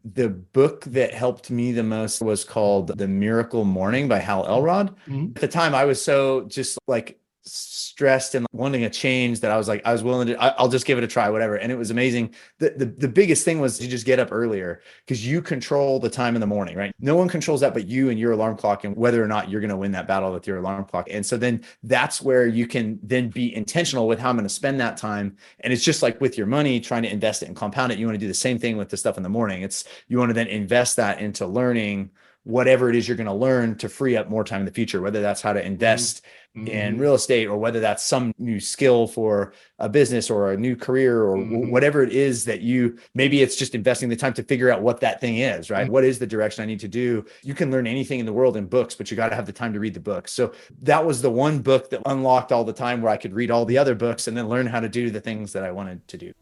The book that helped me the most was called The Miracle Morning by Hal Elrod. Mhm. At the time, I was so just like stressed and wanting a change that I was willing to, I'll just give it a try, whatever. And it was amazing. The biggest thing was to just get up earlier because you control the time in the morning, right? No one controls that but you and your alarm clock and whether or not you're going to win that battle with your alarm clock. And so then that's where you can then be intentional with how I'm going to spend that time. And it's just like with your money, trying to invest it and compound it. You want to do the same thing with the stuff in the morning. It's you want to then invest that into learning whatever it is you're going to learn to free up more time in the future, whether that's how to Mhm. invest in Mhm. real estate or whether that's some new skill for a business or a new career or Mhm. whatever it is that you maybe it's just investing the time to figure out what that thing is, right? What is the direction I need to do? You can learn anything in the world in books, but you got to have the time to read the books. So that was the one book that unlocked all the time where I could read all the other books and then learn how to do the things that I wanted to do.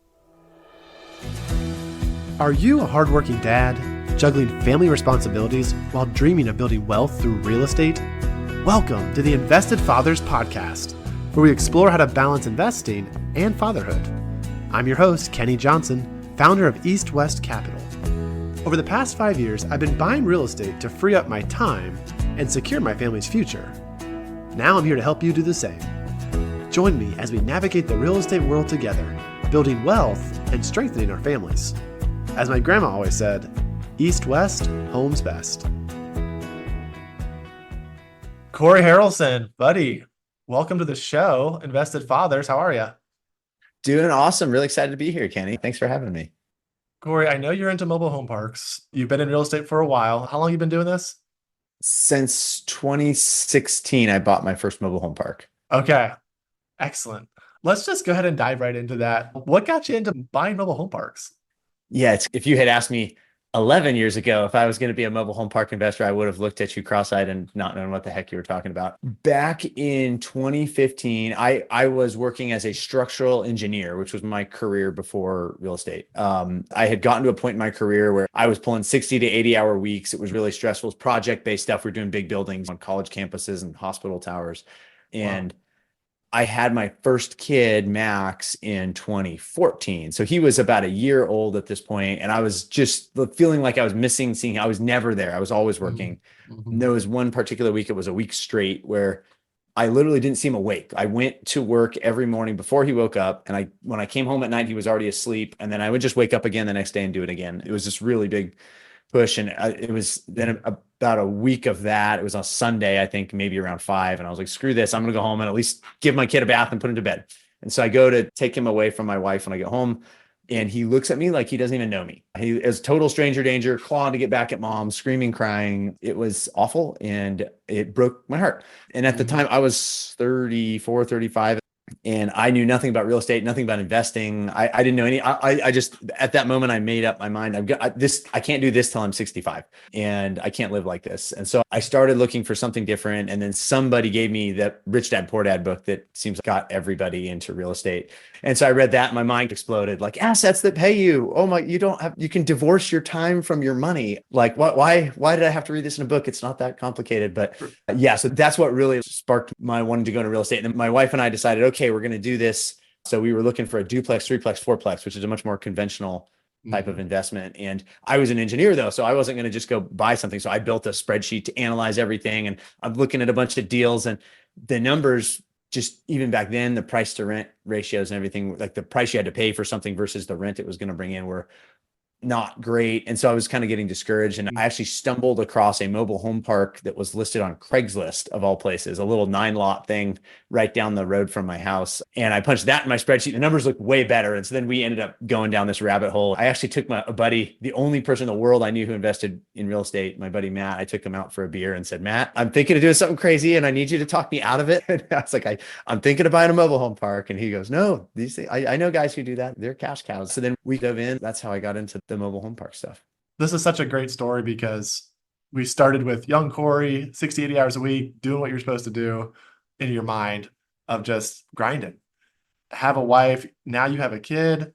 Are you a hardworking dad, juggling family responsibilities while dreaming of building wealth through real estate? Welcome to the Invested Fathers Podcast, where we explore how to balance investing and fatherhood. I'm your host, Kenny Johnson, founder of East West Capital. Over the past 5 years, I've been buying real estate to free up my time and secure my family's future. Now I'm here to help you do the same. Join me as we navigate the real estate world together, building wealth and strengthening our families. As my grandma always said, East West, home's best. Cory Harelson, buddy, welcome to the show, Invested Fathers. How are you? Doing awesome. Really excited to be here, Kenny. Thanks for having me. Cory, I know you're into mobile home parks. You've been in real estate for a while. How long have you been doing this? Since 2016, I bought my first mobile home park. Okay, excellent. Let's just go ahead and dive right into that. What got you into buying mobile home parks? Yeah, if you had asked me 11 years ago if I was going to be a mobile home park investor, I would have looked at you cross-eyed and not known what the heck you were talking about. Back in 2015, I was working as a structural engineer, which was my career before real estate. I had gotten to a point in my career where I was pulling 60 to 80-hour weeks. It was really stressful. It was project-based stuff. We're doing big buildings on college campuses and hospital towers. Wow. And I had my first kid, Max, in 2014. So he was about a year old at this point, and I was just feeling like I was missing seeing. I was never there. I was always Mhm. working. And Mhm. there was one particular week, it was a week straight, where I literally didn't see him awake. I went to work every morning before he woke up, and when I came home at night, he was already asleep. And then I would just wake up again the next day and do it again. It was this really big push. And it was then about a week of that. It was on Sunday, I think maybe around 5. And I was like, screw this. I'm going to go home and at least give my kid a bath and put him to bed. And so I go to take him away from my wife when I get home. And he looks at me like he doesn't even know me. He is total stranger danger, clawing to get back at mom, screaming, crying. It was awful. And it broke my heart. And at the Mhm. time I was 34, 35 and I knew nothing about real estate, nothing about investing. I didn't know any. I just at that moment I made up my mind. I've got this. I can't do this till I'm 65, and I can't live like this. And so I started looking for something different. And then somebody gave me that Rich Dad Poor Dad book that seems like got everybody into real estate. And so I read that, and my mind exploded. Like assets that pay you. Oh my, you don't have. You can divorce your time from your money. Like what? Why did I have to read this in a book? It's not that complicated, but yeah, so that's what really sparked my wanting to go into real estate. And then my wife and I decided, okay, we're going to do this. So we were looking for a duplex, threeplex, fourplex, which is a much more conventional type of Mhm. investment. And I was an engineer though, so I wasn't going to just go buy something. So I built a spreadsheet to analyze everything. And I'm looking at a bunch of deals and the numbers just even back then, the price to rent ratios and everything, like the price you had to pay for something versus the rent it was going to bring in were not great. And so I was kind of getting discouraged. And I actually stumbled across a mobile home park that was listed on Craigslist of all places, a little 9 lot thing right down the road from my house. And I punched that in my spreadsheet. The numbers looked way better. And so then we ended up going down this rabbit hole. I actually took a buddy, the only person in the world I knew who invested in real estate, my buddy Matt. I took him out for a beer and said, Matt, I'm thinking of doing something crazy and I need you to talk me out of it. And I was like, I'm thinking of buying a mobile home park. And he goes, no, these things, I know guys who do that. They're cash cows. So then we dove in. That's how I got into the mobile home park stuff. This is such a great story because we started with young Cory, 60, 80 hours a week, doing what you're supposed to do in your mind of just grinding. Have a wife, now you have a kid,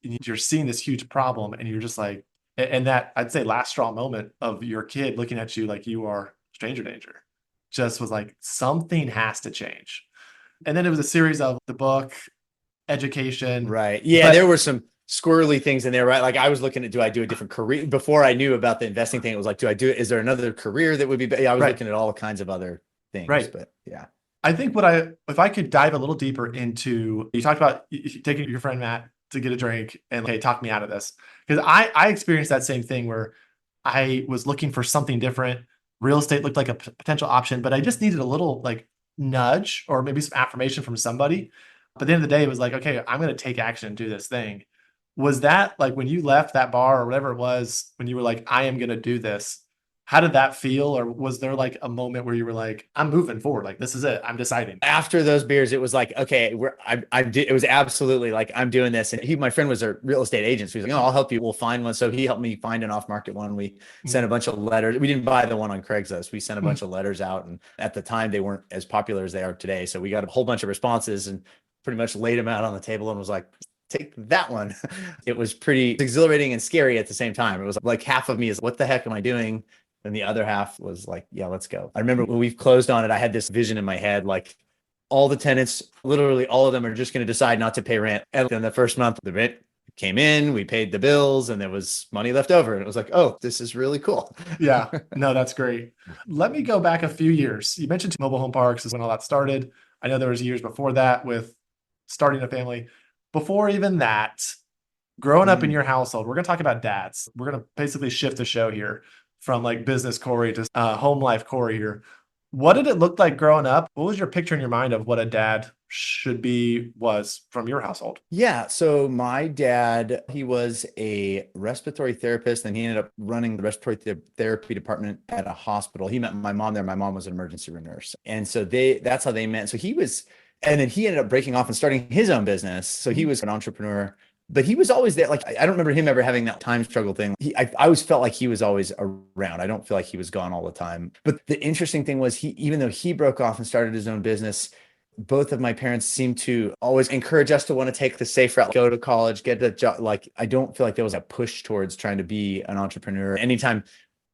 and you're seeing this huge problem, and you're just like, and that I'd say last straw moment of your kid looking at you like you are stranger danger just was like, something has to change. And then it was a series of the book, education, Right. Yeah, there but were some squirrely things in there, right? Like I was looking at, do I do a different career before I knew about the investing thing? It was like, is there another career that would be better? I was looking at all kinds of other things, Right. but yeah. I think if I could dive a little deeper into, you talked about taking your friend Matt to get a drink and hey, talk me out of this. Because I experienced that same thing where I was looking for something different. Real estate looked like a potential option, but I just needed a little like nudge or maybe some affirmation from somebody. But at the end of the day, it was like, okay, I'm going to take action and do this thing. Was that like when you left that bar or whatever it was, when you were like, I am going to do this? How did that feel? Or was there like a moment where you were like, I'm moving forward. Like, this is it. I'm deciding. After those beers, it was like, okay, it was absolutely like, I'm doing this. And my friend was a real estate agent. So he's like, oh, I'll help you. We'll find one. So he helped me find an off-market one. We sent a bunch of letters. We didn't buy the one on Craigslist. We sent a bunch of letters out. And at the time they weren't as popular as they are today. So we got a whole bunch of responses and pretty much laid them out on the table and was like, take that one. It was pretty exhilarating and scary at the same time. It was like half of me is, what the heck am I doing? And the other half was like, yeah, let's go. I remember when we've closed on it, I had this vision in my head, like all the tenants, literally all of them are just going to decide not to pay rent. And then the first month, the rent came in, we paid the bills and there was money left over. And it was like, oh, this is really cool. Yeah, no, that's great. Let me go back a few years. You mentioned mobile home parks is when all that started. I know there was years before that with starting a family. Before even that, growing up in your household, we're going to talk about dads. We're going to basically shift the show here from like business Cory to home life Cory here. What did it look like growing up? What was your picture in your mind of what a dad was from your household? Yeah. So my dad, he was a respiratory therapist and he ended up running the respiratory therapy department at a hospital. He met my mom there. My mom was an emergency room nurse. And so that's how they met. So and then he ended up breaking off and starting his own business. So he was an entrepreneur, but he was always there. Like, I don't remember him ever having that time struggle thing. I always felt like he was always around. I don't feel like he was gone all the time. But the interesting thing was even though he broke off and started his own business, both of my parents seemed to always encourage us to want to take the safe route, go to college, get a job. Like, I don't feel like there was a push towards trying to be an entrepreneur. Anytime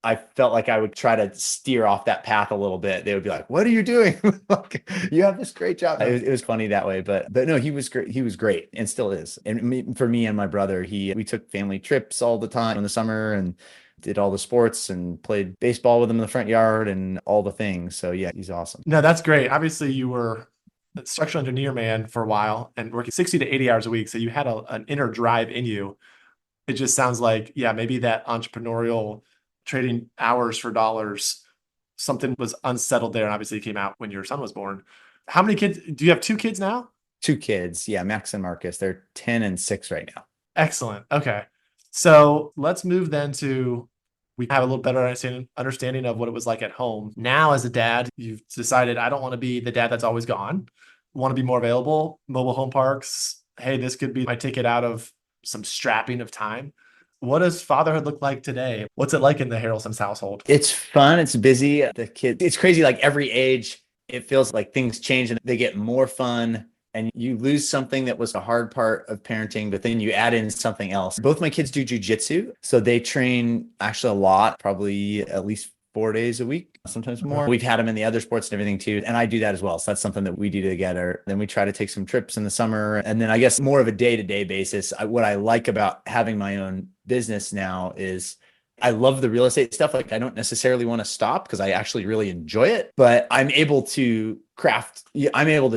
I felt like I would try to steer off that path a little bit, they would be like, what are you doing? Like, you have this great job. It was funny that way, but no, he was great. He was great and still is. And for me and my brother, we took family trips all the time in the summer and did all the sports and played baseball with him in the front yard and all the things. So yeah, he's awesome. No, that's great. Obviously you were a structural engineer man for a while and working 60 to 80 hours a week. So you had an inner drive in you. It just sounds like, yeah, maybe that entrepreneurial trading hours for dollars, something was unsettled there. And obviously it came out when your son was born. How many kids? Do you have 2 kids now? 2 kids. Yeah. Max and Marcus. They're 10 and 6 right now. Excellent. Okay. So let's move then to, we have a little better understanding of what it was like at home. Now as a dad, you've decided, I don't want to be the dad that's always gone. I want to be more available. Mobile home parks. Hey, this could be my ticket out of some strapping of time. What does fatherhood look like today? What's it like in the Harelson's household? It's fun. It's busy. The kids, it's crazy. Like every age, it feels like things change and they get more fun and you lose something that was a hard part of parenting, but then you add in something else. Both my kids do jujitsu. So they train actually a lot, probably at least 4 days a week, sometimes more. We've had them in the other sports and everything too. And I do that as well. So that's something that we do together. Then we try to take some trips in the summer. And then I guess more of a day-to-day basis. What I like about having my own business now is I love the real estate stuff. Like I don't necessarily want to stop because I actually really enjoy it, but I'm able to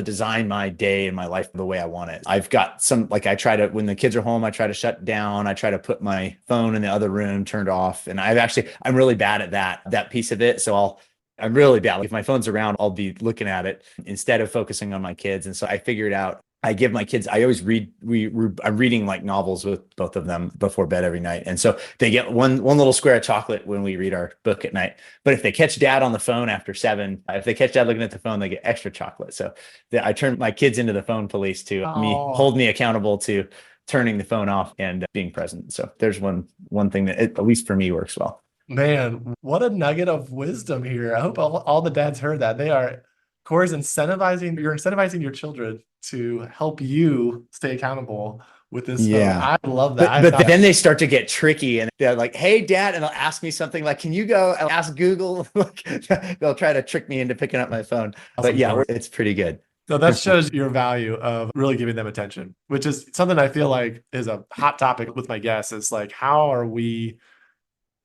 design my day and my life the way I want it. I've got when the kids are home, I try to shut down. I try to put my phone in the other room turned off. And I'm really bad at that piece of it. So I'm really bad. If my phone's around, I'll be looking at it instead of focusing on my kids. And so I figured out, I give my kids, I always read, I'm reading like novels with both of them before bed every night. And so they get one little square of chocolate when we read our book at night. But if they catch dad on the phone after 7, if they catch dad looking at the phone, they get extra chocolate. So I turn my kids into the phone police to hold me accountable to turning the phone off and being present. So there's one thing that at least for me works well. Man, what a nugget of wisdom here. I hope all the dads heard that. Cory's you're incentivizing your children to help you stay accountable with this. Yeah. I love that. But then they start to get tricky and they're like, hey, dad, and they'll ask me something like, can you go and ask Google? They'll try to trick me into picking up my phone. But yeah, it's pretty good. So that shows your value of really giving them attention, which is something I feel like is a hot topic with my guests. Is like, how are we,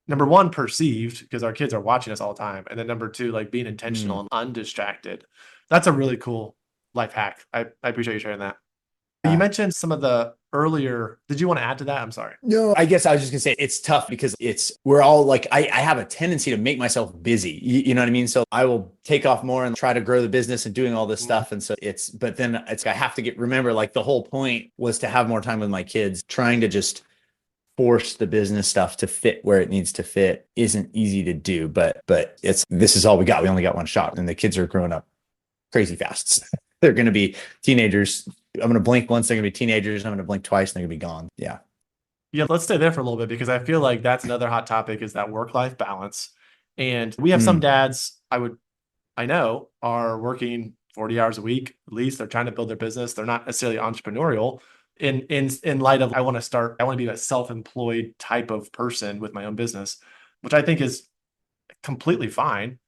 number one, perceived because our kids are watching us all the time. And then number two, like being intentional Mm. and undistracted. That's a really cool life hack. I appreciate you sharing that. You Yeah. mentioned some of the earlier, did you want to add to that? I'm sorry. No, I guess I was just gonna say it's tough because we're all like, I have a tendency to make myself busy. You know what I mean? So I will take off more and try to grow the business and doing all this stuff. And so but then I have to remember, like, the whole point was to have more time with my kids. Trying to just force the business stuff to fit where it needs to fit isn't easy to do, but this is all we got. We only got one shot, and the kids are growing up crazy fast. They're going to be teenagers. I'm going to blink once, they're going to be teenagers. I'm going to blink twice, and they're going to be gone. Yeah. Yeah, let's stay there for a little bit because I feel like that's another hot topic is that work-life balance. And we have some dads I know are working 40 hours a week, at least. They're trying to build their business. They're not necessarily entrepreneurial in light of I want to be a self-employed type of person with my own business, which I think is completely fine.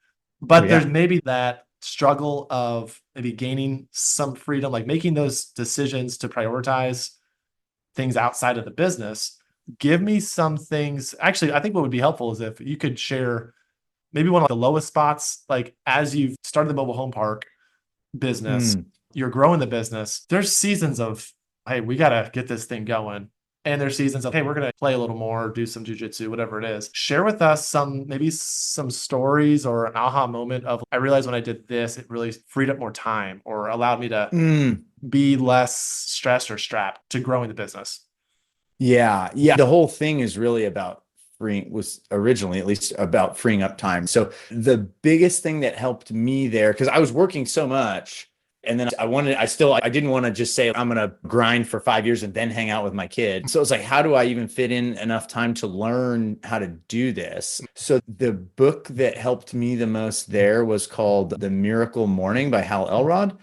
But there's maybe that struggle of maybe gaining some freedom, like making those decisions to prioritize things outside of the business. Give me some things. Actually, I think what would be helpful is if you could share maybe one of the lowest spots, like as you've started the mobile home park business, you're growing the business. There's seasons of, hey, we got to get this thing going. And there's seasons of, hey, we're going to play a little more, do some jujitsu, whatever it is. Share with us maybe some stories or an aha moment of, I realized when I did this, it really freed up more time or allowed me to be less stressed or strapped to growing the business. Yeah. The whole thing is really about was originally at least about freeing up time. So the biggest thing that helped me there, because I was working so much, and then I didn't want to just say, I'm going to grind for 5 years and then hang out with my kid. So it's like, how do I even fit in enough time to learn how to do this? So the book that helped me the most there was called The Miracle Morning by Hal Elrod.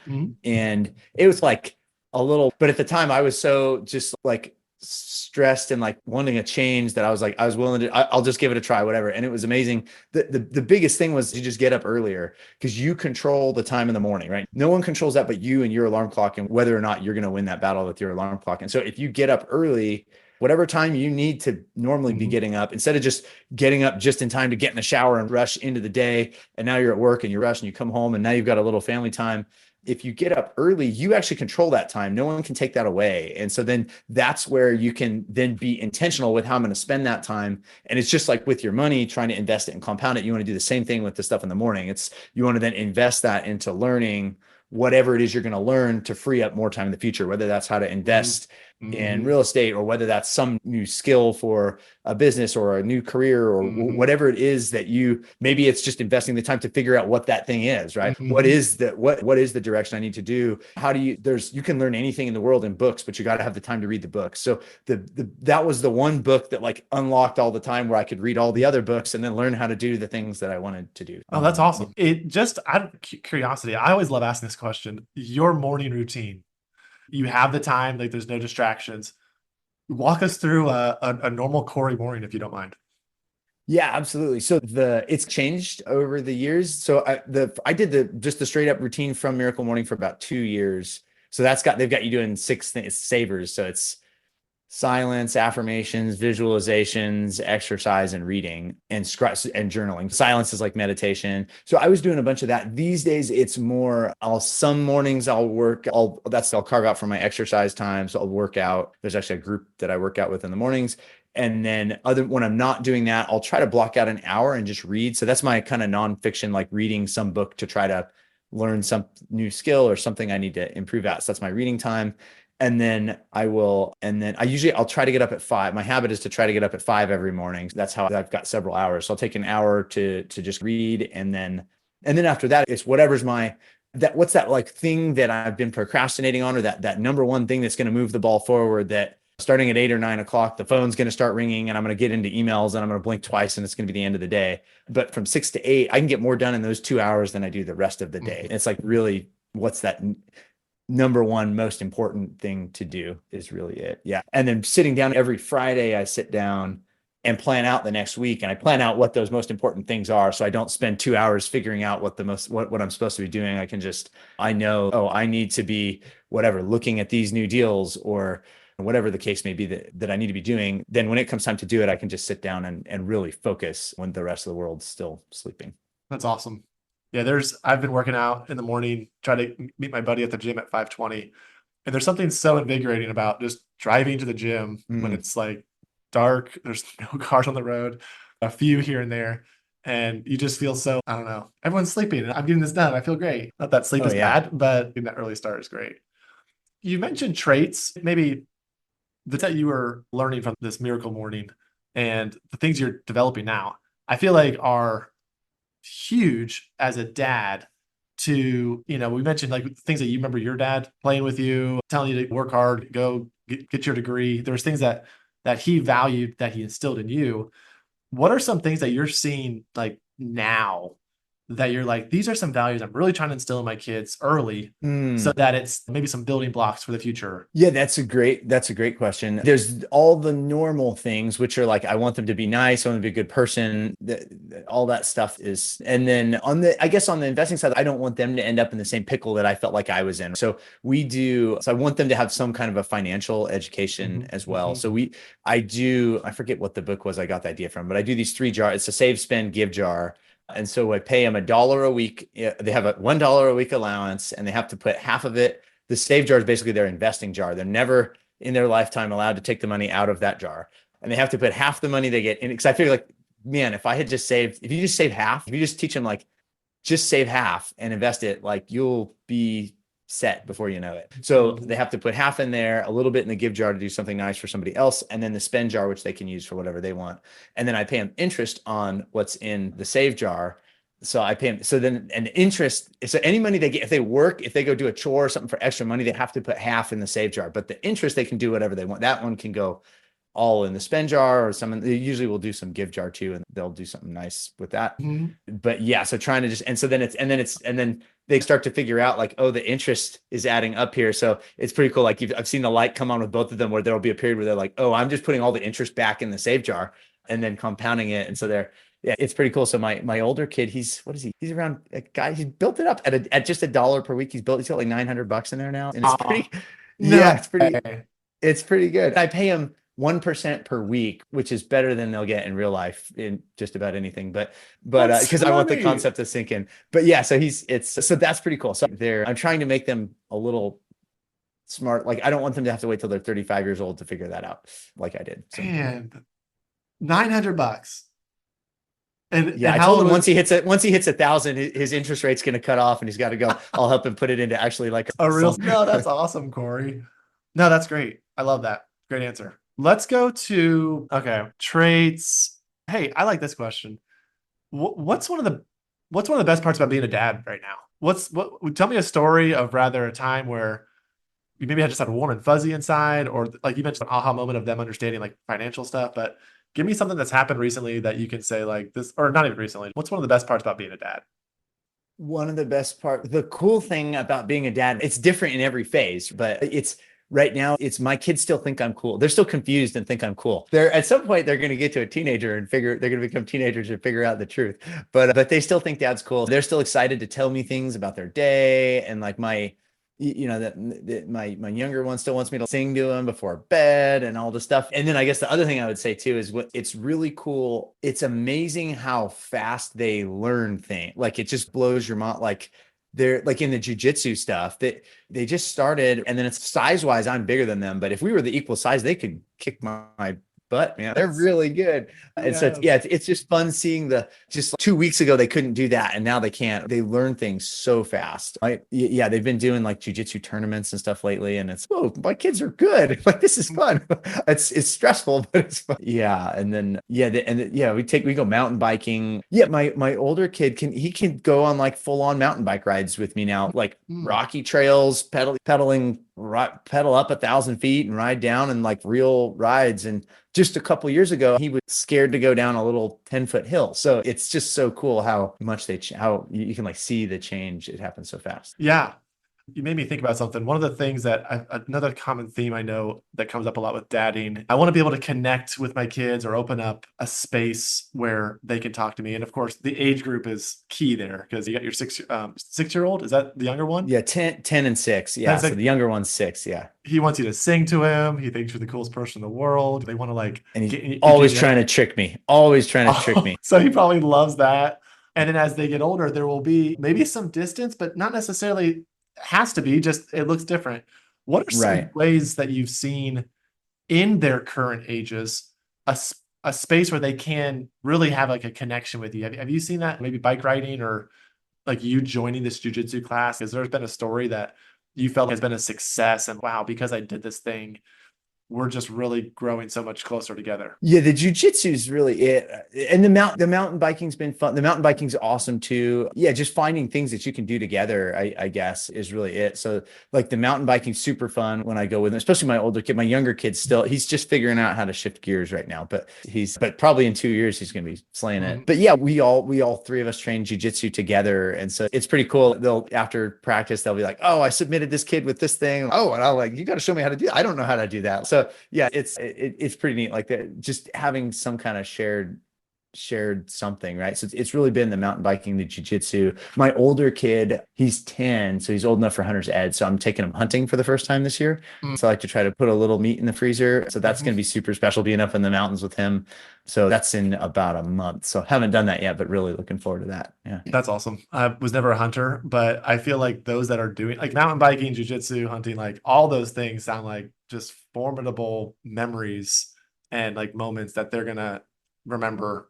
And it was like but at the time I was so just like stressed and like wanting a change that I was willing to, I'll just give it a try, whatever. And it was amazing. The biggest thing was to just get up earlier, because you control the time in the morning, right? No one controls that but you and your alarm clock, and whether or not you're going to win that battle with your alarm clock. And so if you get up early, whatever time you need to normally be getting up, instead of just getting up just in time to get in the shower and rush into the day, and now you're at work and you rush and you come home and now you've got a little family time. If you get up early, you actually control that time. No one can take that away. And so then that's where you can then be intentional with how I'm going to spend that time. And it's just like with your money, trying to invest it and compound it. You want to do the same thing with the stuff in the morning. You want to then invest that into learning whatever it is you're going to learn to free up more time in the future, whether that's how to invest in real estate, or whether that's some new skill for a business or a new career, or whatever it is that maybe it's just investing the time to figure out what that thing is, right? What is the direction I need to do? You can learn anything in the world in books, but you got to have the time to read the books. So that was the one book that like unlocked all the time where I could read all the other books and then learn how to do the things that I wanted to do. Oh, that's awesome. It just out of curiosity, I always love asking this question. Your morning routine, you have the time, like there's no distractions. Walk us through a normal Cory morning, if you don't mind. Yeah, absolutely. So it's changed over the years. So I did just the straight up routine from Miracle Morning for about 2 years. So they've got you doing 6 things, savers. So it's silence, affirmations, visualizations, exercise, and reading, and journaling. Silence is like meditation. So I was doing a bunch of that. These days, it's more, some mornings I'll carve out for my exercise time. So I'll work out. There's actually a group that I work out with in the mornings. And then when I'm not doing that, I'll try to block out an hour and just read. So that's my kind of nonfiction, like reading some book to try to learn some new skill or something I need to improve at. So that's my reading time. And then I'll try to get up at 5. My habit is to try to get up at 5 every morning. That's how I've got several hours. So I'll take an hour to just read. And then after that, it's whatever's what's that like thing that I've been procrastinating on, or that number one thing that's going to move the ball forward, that starting at 8 or 9 o'clock, the phone's going to start ringing and I'm going to get into emails and I'm going to blink twice and it's going to be the end of the day. But from 6 to 8, I can get more done in those 2 hours than I do the rest of the day. And it's like, really, what's that number one most important thing to do is really it. Yeah. And then sitting down every Friday, I sit down and plan out the next week. And I plan out what those most important things are. So I don't spend 2 hours figuring out what I'm supposed to be doing. I know, oh, I need to be whatever, looking at these new deals or whatever the case may be that I need to be doing. Then when it comes time to do it, I can just sit down and really focus when the rest of the world's still sleeping. That's awesome. Yeah, I've been working out in the morning, try to meet my buddy at the gym at 5:20. And there's something so invigorating about just driving to the gym when it's like dark, there's no cars on the road, a few here and there. And you just feel so, I don't know, everyone's sleeping and I'm getting this done. I feel great. Not that sleep is bad, but getting that early start is great. You mentioned traits, maybe that you were learning from this miracle morning and the things you're developing now, I feel like are huge as a dad to, we mentioned like things that you remember your dad playing with you, telling you to work hard, go get your degree. There's things that he valued, that he instilled in you. What are some things that you're seeing like now that you're like, these are some values I'm really trying to instill in my kids early so that it's maybe some building blocks for the future? Yeah, that's a great question. There's all the normal things, which are like, I want them to be nice. I want them to be a good person. All that stuff is, and then on the investing side, I don't want them to end up in the same pickle that I felt like I was in. So I want them to have some kind of a financial education as well. So I forget what the book was I got the idea from, but I do these 3 jars. It's a save, spend, give jar. And so I pay them $1 a week. They have a $1 a week allowance and they have to put half of it. The save jar is basically their investing jar. They're never in their lifetime allowed to take the money out of that jar. And they have to put half the money they get in. Because I figure like, man, if you just save half, if you just teach them like, just save half and invest it, like you'll be set before you know it. So they have to put half in there, a little bit in the give jar to do something nice for somebody else, and then the spend jar, which they can use for whatever they want. And then I pay them interest on what's in the save jar. So I pay them. So then, and interest, so any money they get, if they work, if they go do a chore or something for extra money, they have to put half in the save jar, but the interest, they can do whatever they want. That one can go all in the spend jar, or they usually will do some give jar too, and they'll do something nice with that. But yeah, so trying to just, and then they start to figure out like, oh, the interest is adding up here. So it's pretty cool. Like I've seen the light come on with both of them, where there'll be a period where they're like, oh, I'm just putting all the interest back in the save jar and then compounding it. And so it's pretty cool. So my older kid, he's around a guy, he's built it up at just $1 per week. He's got like $900 in there now. And it's pretty good. I pay him 1% per week, which is better than they'll get in real life in just about anything. But because I want the concept to sink in. But yeah, so that's pretty cool. So I'm trying to make them a little smart. Like I don't want them to have to wait till they're 35 years old to figure that out, like I did. So, and $900. And yeah, I told him once he hits 1,000, his interest rate's going to cut off, and he's got to go. I'll help him put it into actually like a real. No, that's awesome, Cory. No, that's great. I love that. Great answer. Let's go to, traits. Hey, I like this question. What's one of the best parts about being a dad right now? Tell me a story of rather a time where you maybe just had a warm and fuzzy inside, or like you mentioned, an aha moment of them understanding like financial stuff, but give me something that's happened recently that you can say like this, or not even recently. What's one of the best parts about being a dad? One of the best parts, the cool thing about being a dad, it's different in every phase, but right now, my kids still think I'm cool. They're still confused and think I'm cool. At some point, they're going to get to a teenager and they're going to become teenagers and figure out the truth. But they still think dad's cool. They're still excited to tell me things about their day. And like my younger one still wants me to sing to him before bed and all this stuff. And then I guess the other thing I would say too is it's really cool. It's amazing how fast they learn things. Like it just blows your mind. Like they're like in the jujitsu stuff that they just started, and then it's size wise, I'm bigger than them. But if we were the equal size, they could kick my butt, man. They're really good. And so it's just fun seeing just 2 weeks ago, they couldn't do that. And now they can. They learn things so fast. They've been doing like jujitsu tournaments and stuff lately. And it's, oh, my kids are good. Like, this is fun. It's stressful, but it's fun. Yeah. And then, we go mountain biking. Yeah. My older kid can go on like full on mountain bike rides with me now, like rocky trails, pedal up 1,000 feet and ride down, and like real rides. And just a couple years ago, he was scared to go down a little 10-foot hill. So it's just so cool how much how you can like see the change. It happens so fast. Yeah. You made me think about something. One of the things another common theme I know that comes up a lot with dadding, I want to be able to connect with my kids or open up a space where they can talk to me. And of course, the age group is key there because you got your 6-year-old. Is that the younger one? Yeah, 10 and 6. Yeah. That's So like, the younger one's 6. Yeah. he wants you to sing to him. He thinks you're the coolest person in the world. They want to like And he's give always you trying to trick me, always trying to trick me. so he probably loves that. And then as they get older, there will be maybe some distance, but not necessarily has to be, just it looks different. What are some Right. ways that you've seen in their current ages a space where they can really have like a connection with you? Have you seen that? Maybe bike riding or like you joining this jujitsu class? Has there been a story that you felt has been a success and wow, because I did this thing, we're just really growing so much closer together? Yeah, the jujitsu is really it. And the mountain biking's been fun. The mountain biking's awesome too. Yeah, just finding things that you can do together, I guess, is really it. So like the mountain biking's super fun when I go with him, especially my older kid. My younger kid still, he's just figuring out how to shift gears right now, but probably in 2 years he's gonna be slaying it. But yeah, we all three of us train jujitsu together. And so it's pretty cool. They'll after practice, they'll be like, oh, I submitted this kid with this thing. Oh, and I'm like, you got to show me how to do it. I don't know how to do that. So yeah, it's pretty neat. Like that, just having some kind of shared something, right? So it's really been the mountain biking, the jiu-jitsu. My older kid, he's 10, so he's old enough for hunter's ed. So I'm taking him hunting for the first time this year. So I like to try to put a little meat in the freezer. So that's going to be super special being up in the mountains with him. So that's in about a month. So haven't done that yet, but really looking forward to that. Yeah. That's awesome. I was never a hunter, but I feel like those that are doing like mountain biking, jujitsu, hunting, like all those things sound like just formidable memories and like moments that they're going to remember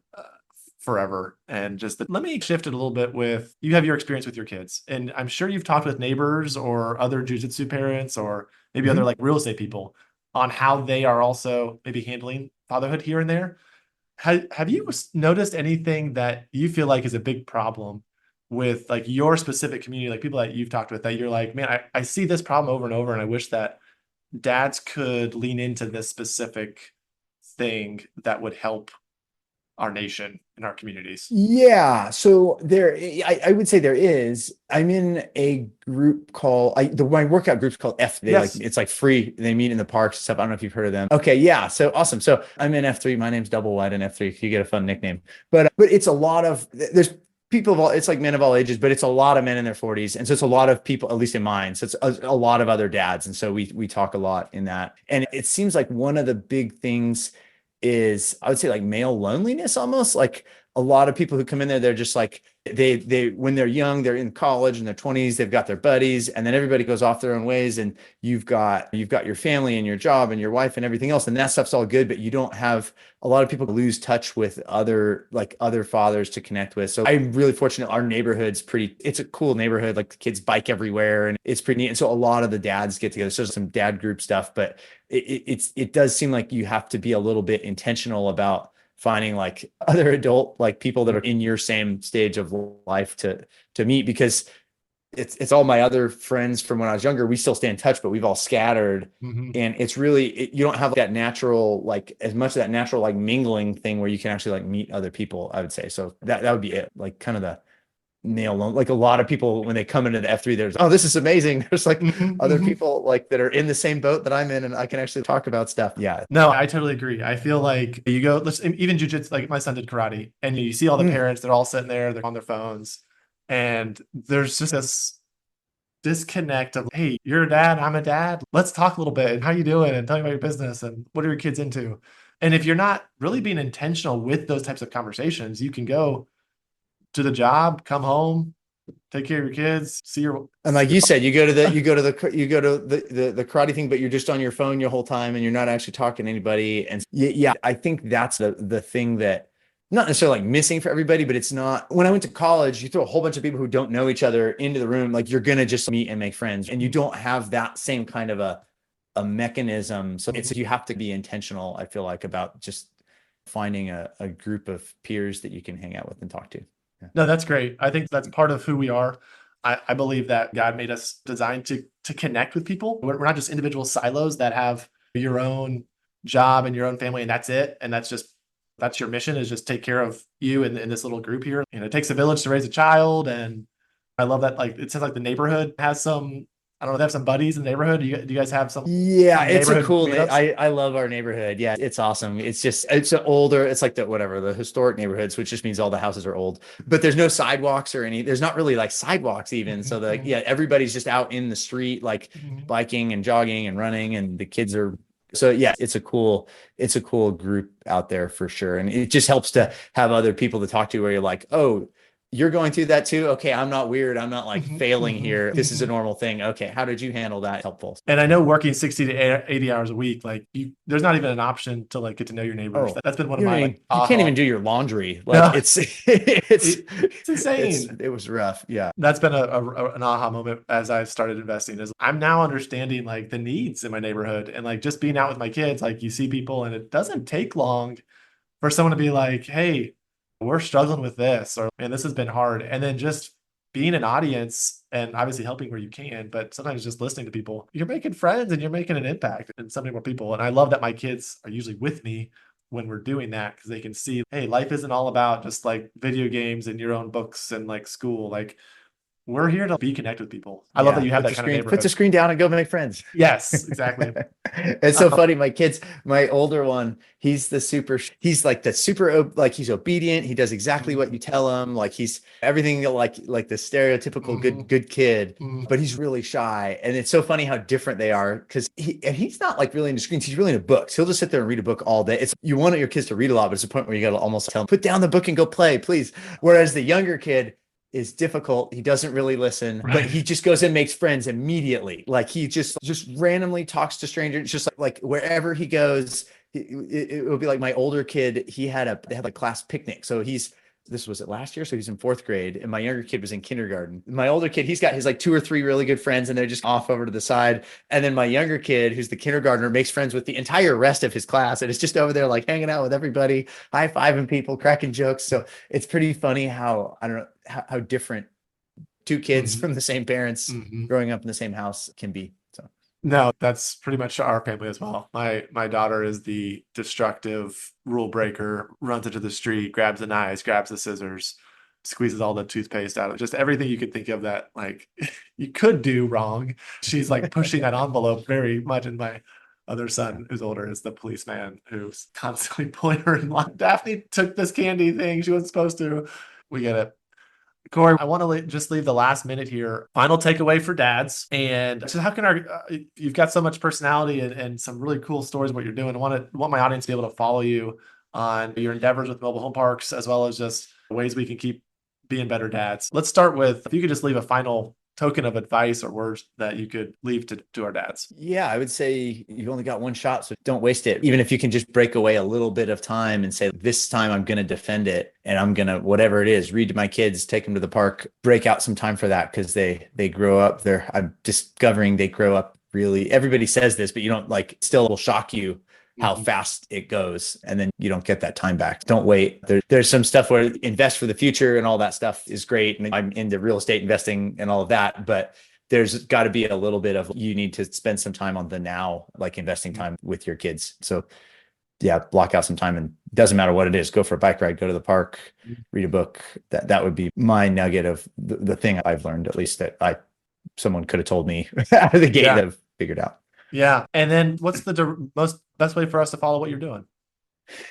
forever. And just let me shift it a little bit with you have your experience with your kids. And I'm sure you've talked with neighbors or other jujitsu parents or maybe other like real estate people on how they are also maybe handling fatherhood here and there. Have you noticed anything that you feel like is a big problem with like your specific community, like people that you've talked with that you're like, man, I see this problem over and over, and I wish that dads could lean into this specific thing that would help our nation and our communities? Yeah. So I would say there is. I'm in a group called my workout group's called F. It's like free. They meet in the parks and stuff. I don't know if you've heard of them. Okay. Yeah. So awesome. So I'm in F3. My name's Double Wide in F3. You get a fun nickname, but it's a lot of, there's people of all, it's like men of all ages, but it's a lot of men in their 40s. And so it's a lot of people, at least in mine. So it's a lot of other dads. And so we talk a lot in that. And it seems like one of the big things is, I would say, like male loneliness almost. Like a lot of people who come in there, they're just like, they when they're young, they're in college in their 20s, they've got their buddies, and then everybody goes off their own ways, and you've got your family and your job and your wife and everything else, and that stuff's all good, but you don't have, a lot of people lose touch with other fathers to connect with. So I'm really fortunate. Our neighborhood's it's a cool neighborhood. Like the kids bike everywhere and it's pretty neat. And so a lot of the dads get together. So there's some dad group stuff, but it does seem like you have to be a little bit intentional about finding like other adult, like people that are in your same stage of life to meet, because it's all my other friends from when I was younger. We still stay in touch, but we've all scattered. And it's really, you don't have that natural, like as much of that natural, like mingling thing where you can actually like meet other people, I would say. So that would be it. Like kind of the nail on, like a lot of people, when they come into the F3, there's, oh, this is amazing. There's like other people like that are in the same boat that I'm in, and I can actually talk about stuff. Yeah. No, I totally agree. I feel like you go, even jujitsu, like my son did karate, and you see all the parents, they're all sitting there, they're on their phones. And there's just this disconnect of, hey, you're a dad, I'm a dad. Let's talk a little bit. How you doing? And tell me about your business and what are your kids into? And if you're not really being intentional with those types of conversations, you can go to the job, come home, take care of your kids, and like you said, you go to the karate thing, but you're just on your phone your whole time and you're not actually talking to anybody. And yeah, I think that's the thing that not necessarily like missing for everybody, but it's not. When I went to college, you throw a whole bunch of people who don't know each other into the room, like you're going to just meet and make friends, and you don't have that same kind of a mechanism. So you have to be intentional, I feel like, about just finding a group of peers that you can hang out with and talk to. Yeah. No, that's great. I think that's part of who we are. I believe that God made us designed to connect with people. We're not just individual silos that have your own job and your own family, and that's it. And that's your mission, is just take care of you in this little group here. It takes a village to raise a child. And I love that. Like, it sounds like the neighborhood has some I don't know, they have some buddies in the neighborhood. Do you guys have some Yeah, it's a neighborhood cool. meetups? I love our neighborhood. Yeah, it's awesome. It's an older. It's like the historic neighborhoods, which just means all the houses are old. But there's no sidewalks or any. There's not really like sidewalks even. So Mhm, everybody's just out in the street, like mhm. biking and jogging and running, and the kids are. So yeah, it's a cool group out there for sure, and it just helps to have other people to talk to where you're like, oh, you're going through that too. Okay, I'm not weird. I'm not like Mhm, failing mhm, here. This is a mhm. normal thing. Okay, how did you handle that? Helpful. And I know working 60 to 80 hours a week, like there's not even an option to like get to know your neighbors. Oh, That's been one of my like you can't aha. even do your laundry. Like No, it's insane. it was rough. Yeah. That's been an aha moment as I've started investing is I'm now understanding like the needs in my neighborhood and like just being out with my kids, like you see people and it doesn't take long for someone to be like, hey, we're struggling with this, or man, this has been hard. And then just being an audience and obviously helping where you can, but sometimes just listening to people, you're making friends and you're making an impact in so many more people. And I love that my kids are usually with me when we're doing that because they can see, hey, life isn't all about just like video games and your own books and like school. Like we're here to be connected with people. I love that Yeah. you have that kind of Put the neighborhood. screen down and go make friends. Yes, exactly. It's so funny. My older one, he's like he's obedient. He does exactly what you tell him. Like he's everything like the stereotypical Mhm, good kid, mhm, but he's really shy. And it's so funny how different they are because he's not like really into screens. He's really into books. He'll just sit there and read a book all day. You want your kids to read a lot, but it's a point where you got to almost tell them, put down the book and go play, please. Whereas the younger kid, is difficult. He doesn't really listen, but right. he just goes and makes friends immediately. Like he just randomly talks to strangers, just like wherever he goes. It will be like my older kid. They had like class picnic. So this was it last year. So he's in fourth grade and my younger kid was in kindergarten. My older kid, he's got his like two or three really good friends and they're just off over to the side. And then my younger kid, who's the kindergartner, makes friends with the entire rest of his class. And it's just over there, like hanging out with everybody, high-fiving people, cracking jokes. So it's pretty funny how, I don't know, how different two kids Mhm, from the same parents mhm. growing up in the same house can be. So No, that's pretty much our family as well. My daughter is the destructive rule breaker, runs into the street, grabs the knives, grabs the scissors, squeezes all the toothpaste out of just everything you could think of that like you could do wrong. She's like pushing that envelope very much. And my other son, who's older, is the policeman who's constantly pulling her in line. Daphne took this candy thing she wasn't supposed to. We get it. Cory, I want to just leave the last minute here. Final takeaway for dads. And just how can you've got so much personality and some really cool stories of what you're doing. I want my audience to be able to follow you on your endeavors with mobile home parks, as well as just ways we can keep being better dads. Let's start with, if you could just leave a final token of advice or words that you could leave to our dads. yeah, I would say you've only got one shot, so don't waste it. Even if you can just break away a little bit of time and say, this time I'm going to defend it and I'm going to, whatever it is, read to my kids, take them to the park, break out some time for that because they grow up there. I'm discovering they grow up really, everybody says this, but you don't like, still will shock you how Mhm. fast it goes. And then you don't get that time back. Don't wait. There's some stuff where invest for the future and all that stuff is great. And I'm into real estate investing and all of that, but there's got to be a little bit of, you need to spend some time on the now, like investing time with your kids. So yeah, block out some time and doesn't matter what it is. Go for a bike ride, go to the park, read a book. That would be my nugget of the thing I've learned, at least that someone could have told me out of the gate Yeah. that I've figured out. Yeah. And then what's the best way for us to follow what you're doing?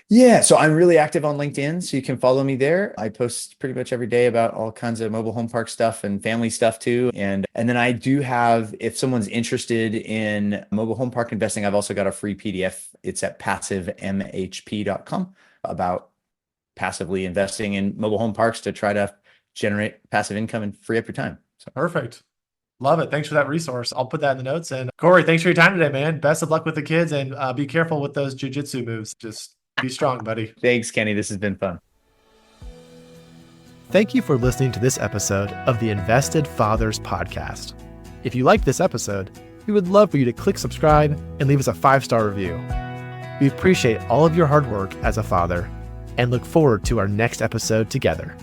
Yeah, so I'm really active on LinkedIn, so you can follow me there. I post pretty much every day about all kinds of mobile home park stuff and family stuff too. And then I do have, if someone's interested in mobile home park investing, I've also got a free PDF. It's at passivemhp.com about passively investing in mobile home parks to try to generate passive income and free up your time. So Perfect. Love it. Thanks for that resource. I'll put that in the notes. And Cory, thanks for your time today, man. Best of luck with the kids and be careful with those jujitsu moves. Just be strong, buddy. thanks, Kenny. This has been fun. Thank you for listening to this episode of the Invested Fathers podcast. If you liked this episode, we would love for you to click subscribe and leave us a 5-star review. We appreciate all of your hard work as a father and look forward to our next episode together.